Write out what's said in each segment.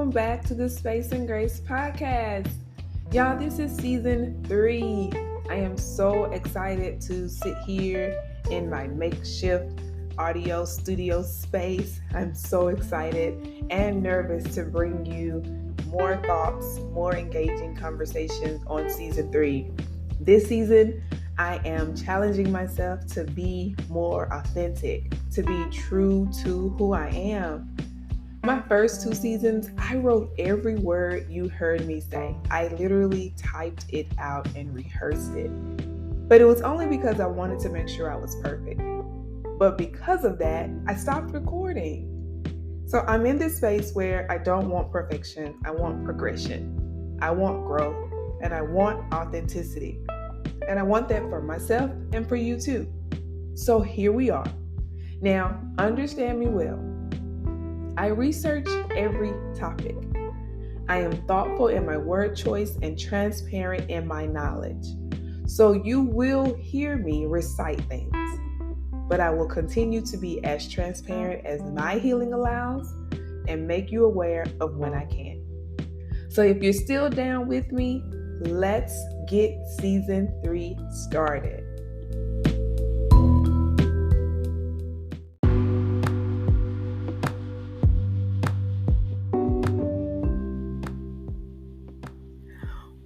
welcome back to the Space and Grace podcast. Y'all, this is season 3. I am so excited to sit here in my makeshift audio studio space. I'm so excited and nervous to bring you more thoughts, more engaging conversations on season 3. This season, I am challenging myself to be more authentic, to be true to who I am. My first 2 seasons, I wrote every word you heard me say. I literally typed it out and rehearsed it. But it was only because I wanted to make sure I was perfect. But because of that, I stopped recording. So I'm in this space where I don't want perfection. I want progression. I want growth. And I want authenticity. And I want that for myself and for you too. So here we are. Now, understand me well. I research every topic. I am thoughtful in my word choice and transparent in my knowledge. So you will hear me recite things, but I will continue to be as transparent as my healing allows and make you aware of when I can. So if you're still down with me, let's get season 3 started.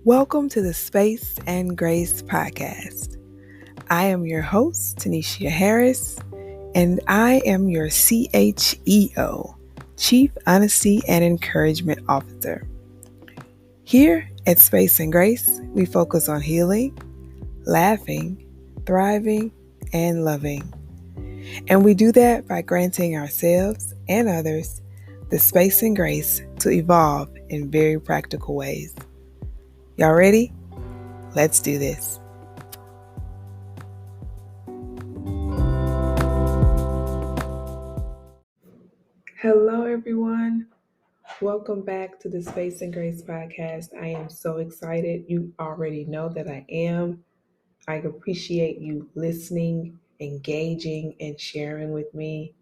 Welcome to the Space and Grace podcast. I am your host, Tanisha Harris, and I am your CHEO, Chief Honesty and Encouragement Officer. Here at Space and Grace, we focus on healing, laughing, thriving, and loving. And we do that by granting ourselves and others the space and grace to evolve in very practical ways. Y'all ready? Let's do this. Hello, everyone. Welcome back to the Space and Grace podcast. I am so excited. You already know that I am. I appreciate you listening, engaging, and sharing with me.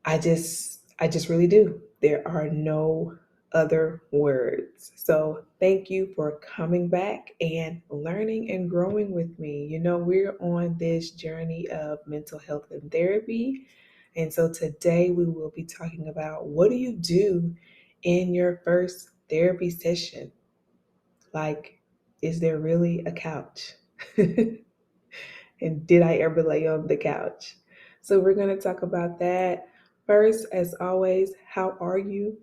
I just really do. There are no other words. So thank you for coming back and learning and growing with me. You know, we're on this journey of mental health and therapy. And so today we will be talking about, what do you do in your first therapy session? Like, is there really a couch? And did I ever lay on the couch? So we're going to talk about that. First, as always, how are you?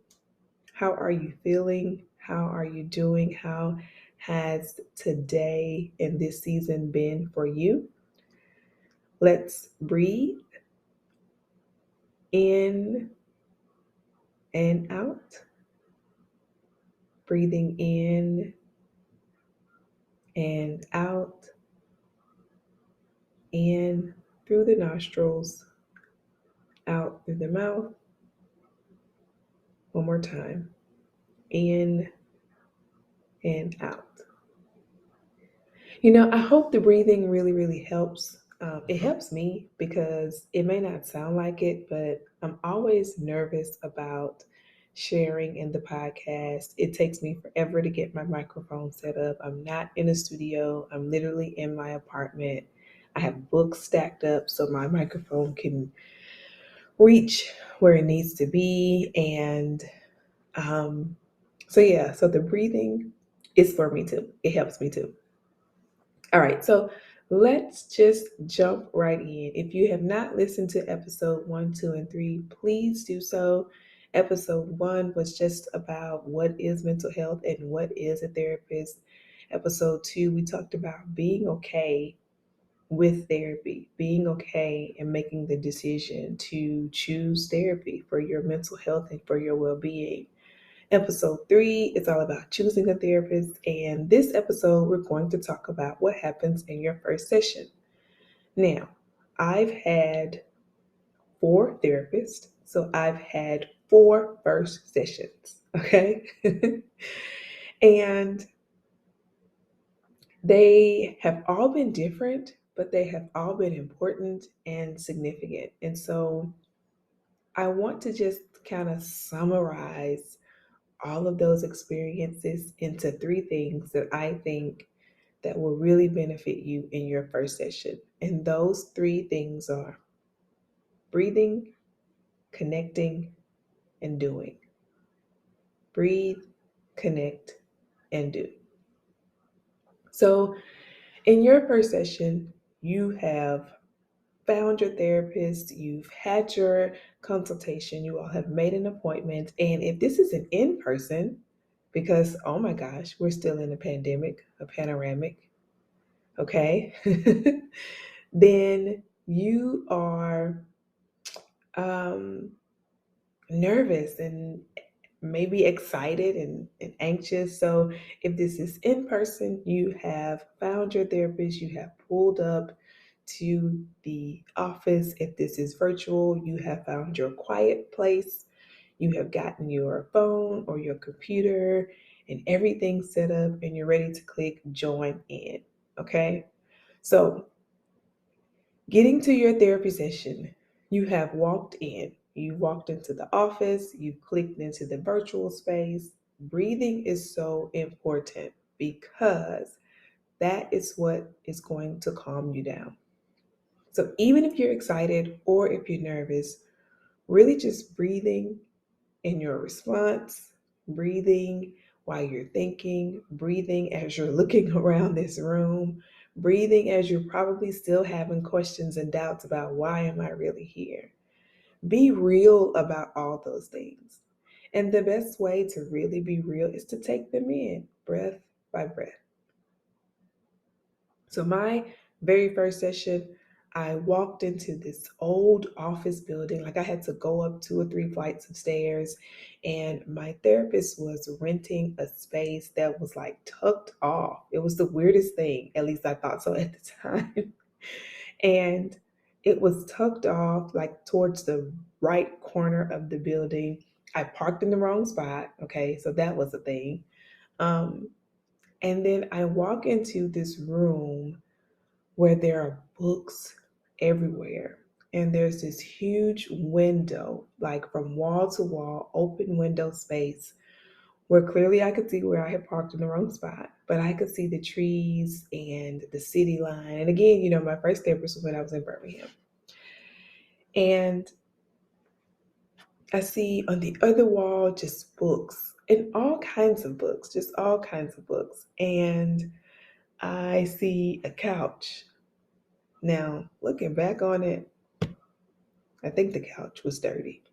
How are you feeling? How are you doing? How has today and this season been for you? Let's breathe in and out. Breathing in and out. In through the nostrils, out through the mouth. One more time. In and out. You know, I hope the breathing really helps. It helps me because it may not sound like it, but I'm always nervous about sharing in the podcast. It takes me forever to get my microphone set up. I'm not in a studio. I'm literally in my apartment. I have books stacked up so my microphone can reach where it needs to be. And so the breathing is for me too. It helps me too. All right, so let's just jump right in. If you have not listened to episode 1, 2, and 3, please do so. Episode 1 was just about what is mental health and what is a therapist. Episode 2, we talked about being okay with therapy, being okay and making the decision to choose therapy for your mental health and for your well-being. Episode 3 is all about choosing a therapist, and this episode we're going to talk about what happens in your first session. Now, I've had 4 therapists, so I've had 4 first sessions, okay? And they have all been different, but they have all been important and significant. And so I want to just kind of summarize all of those experiences into three things that I think that will really benefit you in your first session. And those three things are breathing, connecting, and doing. Breathe, connect, and do. So, in your first session, you have found your therapist, you've had your consultation, you all have made an appointment. And if this is an in person, because oh my gosh, we're still in a pandemic, a panoramic, okay, then you are um, nervous and maybe excited and anxious. So, if this is in person, you have found your therapist, you have pulled up to the office. If this is virtual, you have found your quiet place, you have gotten your phone or your computer and everything set up, and you're ready to click join in. Okay, so getting to your therapy session, you have walked in. You walked into the office, you clicked into the virtual space. Breathing is so important because that is what is going to calm you down. So even if you're excited or if you're nervous, really just breathing in your response, breathing while you're thinking, breathing as you're looking around this room, breathing as you're probably still having questions and doubts about why am I really here. Be real about all those things. And the best way to really be real is to take them in breath by breath. So, my very first session, I walked into this old office building. Like I had to go up 2 or 3 flights of stairs, and my therapist was renting a space that was like tucked off. It was the weirdest thing, at least I thought so at the time. And it was tucked off like towards the right corner of the building. I parked in the wrong spot. Okay, so that was a thing. Um, and then I walk into this room where there are books everywhere. And there's this huge window, like from wall to wall, open window space, where clearly I could see where I had parked in the wrong spot, but I could see the trees and the city line. And again, my first therapist was when I was in Birmingham. And I see on the other wall just books and all kinds of books, just all kinds of books. And I see a couch. Now, looking back on it, I think the couch was dirty.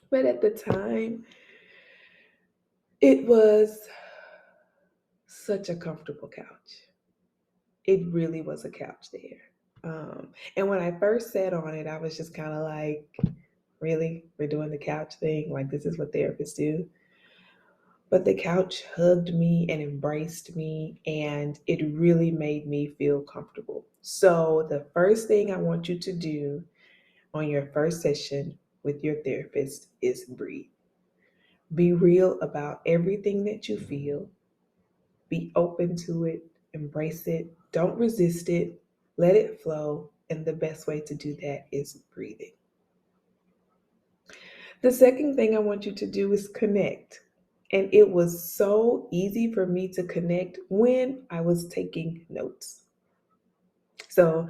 But at the time, it was such a comfortable couch. It really was a couch there. And when I first sat on it, I was just kind of like, really? We're doing the couch thing? Like, this is what therapists do? But the couch hugged me and embraced me, and it really made me feel comfortable. So, the first thing I want you to do on your first session with your therapist is breathe. Be real about everything that you feel. Be open to it, embrace it, don't resist it, let it flow. And the best way to do that is breathing. The second thing I want you to do is connect. And it was so easy for me to connect when I was taking notes. So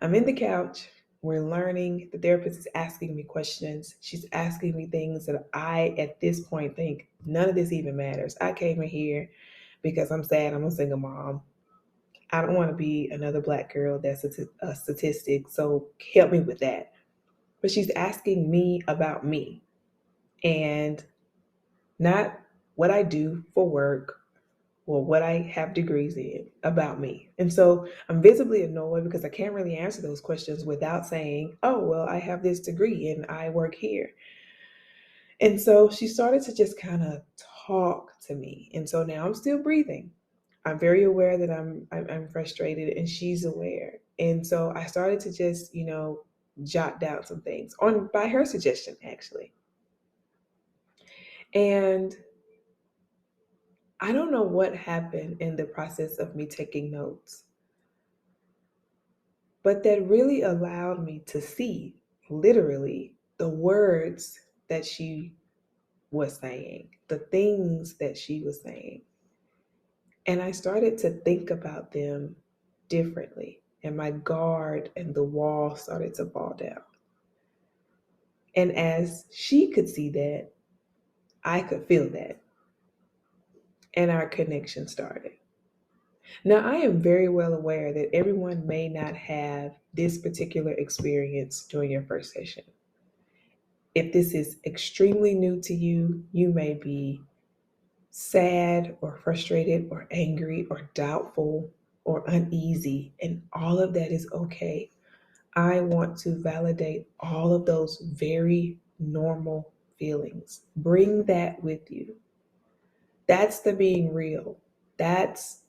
I'm in the couch. We're learning. The therapist is asking me questions. She's asking me things that I, at this point, think none of this even matters. I came in here because I'm sad. I'm a single mom. I don't want to be another Black girl that's a statistic. So help me with that. But she's asking me about me and not what I do for work or what I have degrees in, about me. And so I'm visibly annoyed because I can't really answer those questions without saying, oh, well, I have this degree and I work here. And so she started to just kind of talk to me. And so now I'm still breathing. I'm very aware that I'm frustrated, and she's aware. And so I started to just, jot down some things on by her suggestion actually. And I don't know what happened in the process of me taking notes, But that really allowed me to see literally the words that she was saying, the things that she was saying. And I started to think about them differently. And my guard and the wall started to fall down. And as she could see that, I could feel that. And our connection started. Now, I am very well aware that everyone may not have this particular experience during your first session. If this is extremely new to you, you may be sad or frustrated or angry or doubtful or uneasy, and all of that is okay. I want to validate all of those very normal feelings. Bring that with you. That's the being real. That's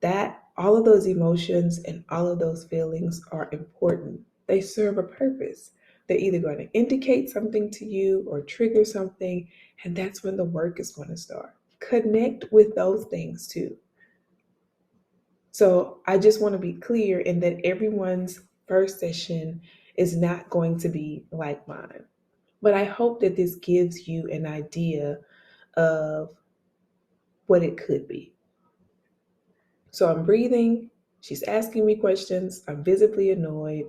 that all of those emotions and all of those feelings are important. They serve a purpose. They're either going to indicate something to you or trigger something, and that's when the work is going to start. Connect with those things too. So I just want to be clear in that everyone's first session is not going to be like mine. But I hope that this gives you an idea of what it could be. So I'm breathing. She's asking me questions. I'm visibly annoyed.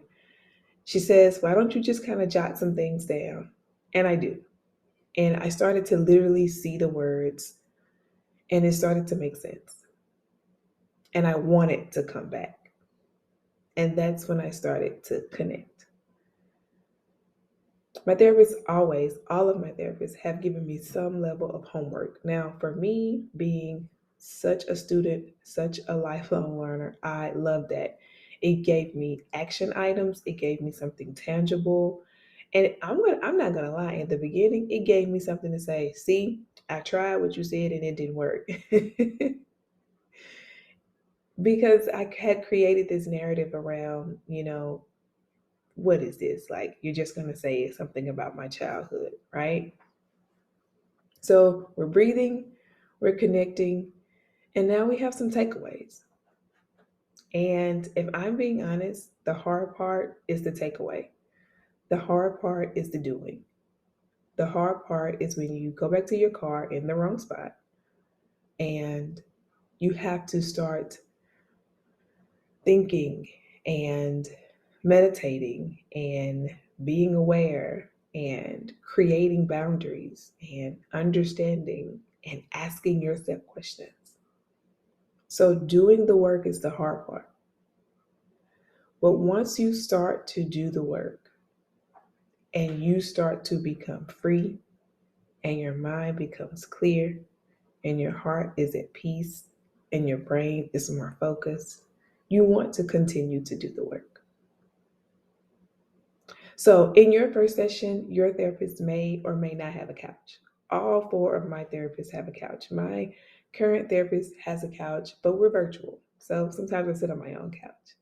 She says, "Why don't you just kind of jot some things down?" And I do. And I started to literally see the words, and it started to make sense. And I wanted to come back. And that's when I started to connect. My therapists always, all of my therapists have given me some level of homework. Now, for me, being such a student, such a lifelong learner, I love that. It gave me action items, it gave me something tangible. And I'm not gonna lie, in the beginning, it gave me something to say, see, I tried what you said and it didn't work. Because I had created this narrative around, what is this? Like, you're just going to say something about my childhood, right? So we're breathing, we're connecting, and now we have some takeaways. And if I'm being honest, the hard part is the takeaway. The hard part is the doing. The hard part is when you go back to your car in the wrong spot and you have to start thinking and meditating and being aware and creating boundaries and understanding and asking yourself questions. So, doing the work is the hard part. But once you start to do the work and you start to become free and your mind becomes clear and your heart is at peace and your brain is more focused, you want to continue to do the work. So, in your first session, your therapist may or may not have a couch. All four of my therapists have a couch. My current therapist has a couch, but we're virtual. So, sometimes I sit on my own couch.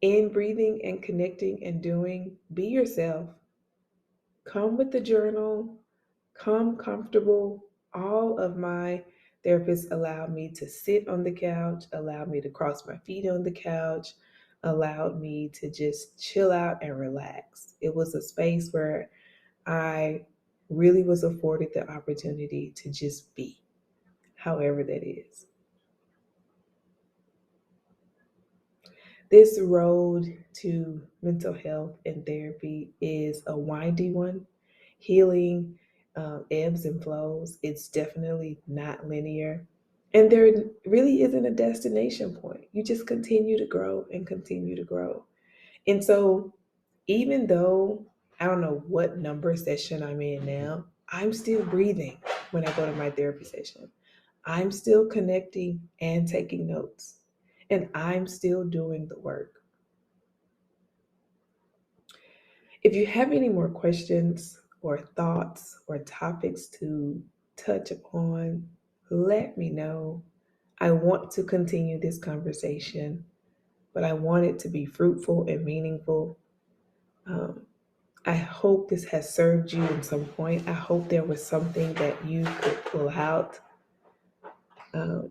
In breathing and connecting and doing, be yourself. Come with the journal, come comfortable. All of my therapists allowed me to sit on the couch, allowed me to cross my feet on the couch, allowed me to just chill out and relax. It was a space where I really was afforded the opportunity to just be, however that is. This road to mental health and therapy is a windy one. Healing ebbs and flows. It's definitely not linear. And there really isn't a destination point. You just continue to grow and continue to grow. And so, even though I don't know what number session I'm in now, I'm still breathing when I go to my therapy session. I'm still connecting and taking notes, and I'm still doing the work. If you have any more questions or thoughts or topics to touch upon, let me know. I want to continue this conversation, but I want it to be fruitful and meaningful. Um, I hope this has served you in some point. I hope there was something that you could pull out. Um,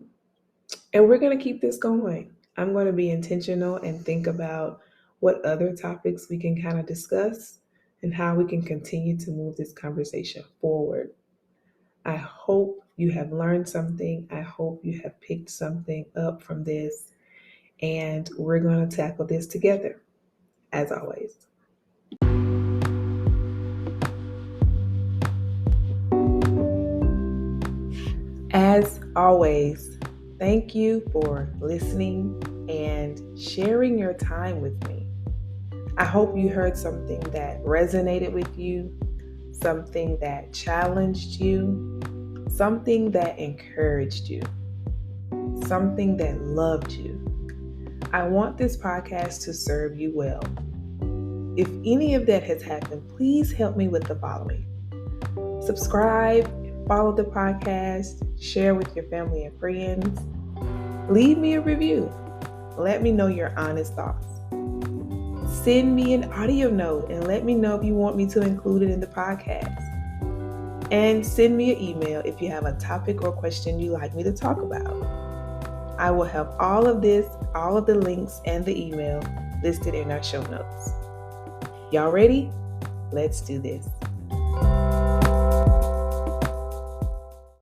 and we're going to keep this going. I'm going to be intentional and think about what other topics we can kind of discuss and how we can continue to move this conversation forward. I hope you have learned something. I hope you have picked something up from this, and we're going to tackle this together, as always. As always, thank you for listening and sharing your time with me. I hope you heard something that resonated with you, something that challenged you, something that encouraged you, something that loved you. I want this podcast to serve you well. If any of that has happened, please help me with the following. Subscribe, follow the podcast, share with your family and friends. Leave me a review. Let me know your honest thoughts. Send me an audio note and let me know if you want me to include it in the podcast. And send me an email if you have a topic or question you'd like me to talk about. I will have all of the links and the email listed in our show notes. Y'all ready? Let's do this.